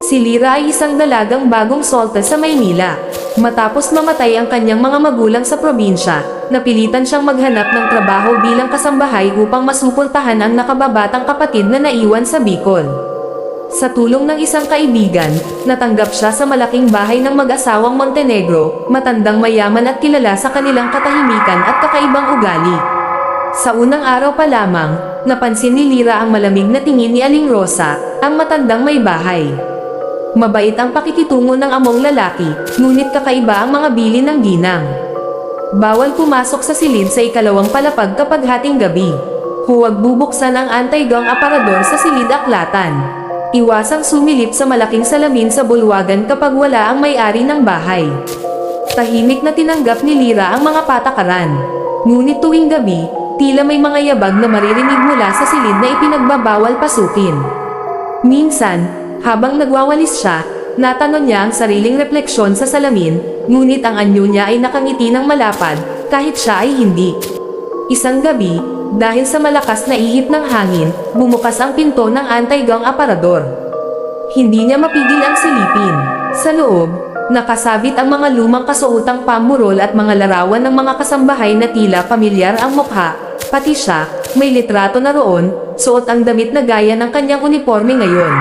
Si Lyra ay isang dalagang bagong solta sa Maynila. Matapos mamatay ang kanyang mga magulang sa probinsya, napilitan siyang maghanap ng trabaho bilang kasambahay upang masuportahan ang nakababatang kapatid na naiwan sa Bicol. Sa tulong ng isang kaibigan, natanggap siya sa malaking bahay ng mag-asawang Montenegro, matandang mayaman at kilala sa kanilang katahimikan at kakaibang ugali. Sa unang araw pa lamang, napansin ni Lyra ang malamig na tingin ni Aling Rosa, ang matandang may bahay. Mabait ang pakikitungo ng among lalaki, ngunit kakaiba ang mga bilin ng ginang. Bawal pumasok sa silid sa ikalawang palapag kapag hating gabi. Huwag bubuksan ang anti-gang aparador sa silid aklatan. Iwasang sumilip sa malaking salamin sa bulwagan kapag wala ang may-ari ng bahay. Tahimik na tinanggap ni Lyra ang mga patakaran. Ngunit tuwing gabi, tila may mga yabag na maririnig mula sa silid na ipinagbabawal pasukin. Minsan, habang nagwawalis siya, natanong niya ang sariling refleksyon sa salamin, ngunit ang anyo niya ay nakangiti ng malapad, kahit siya ay hindi. Isang gabi, dahil sa malakas na ihip ng hangin, bumukas ang pinto ng anti-gang aparador. Hindi niya mapigil ang silipin. Sa loob, nakasabit ang mga lumang kasuotang pamburol at mga larawan ng mga kasambahay na tila pamilyar ang mukha, pati siya, may litrato na roon, suot ang damit na gaya ng kanyang uniforme ngayon.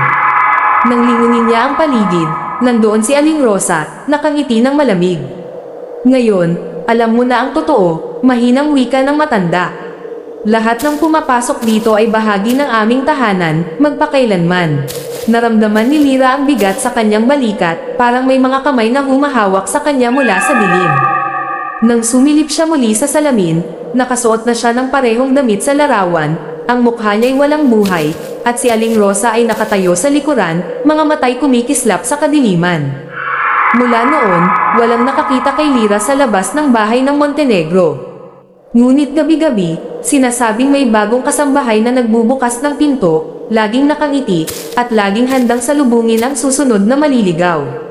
Nang lingunin niya ang paligid, nandoon si Aling Rosa, nakangiti ng malamig. Ngayon, alam mo na ang totoo, mahinang wika ng matanda. Lahat ng pumapasok dito ay bahagi ng aming tahanan, magpakailanman. Naramdaman ni Lyra ang bigat sa kanyang balikat, parang may mga kamay na humahawak sa kanya mula sa dilim. Nang sumilip siya muli sa salamin, nakasuot na siya ng parehong damit sa larawan, ang mukha niya'y walang buhay, at si Aling Rosa ay nakatayo sa likuran, mga matay kumikislap sa kadiliman. Mula noon, walang nakakita kay Lyra sa labas ng bahay ng Montenegro. Ngunit gabi-gabi, sinasabing may bagong kasambahay na nagbubukas ng pinto, laging nakangiti, at laging handang salubungin ang susunod na maliligaw.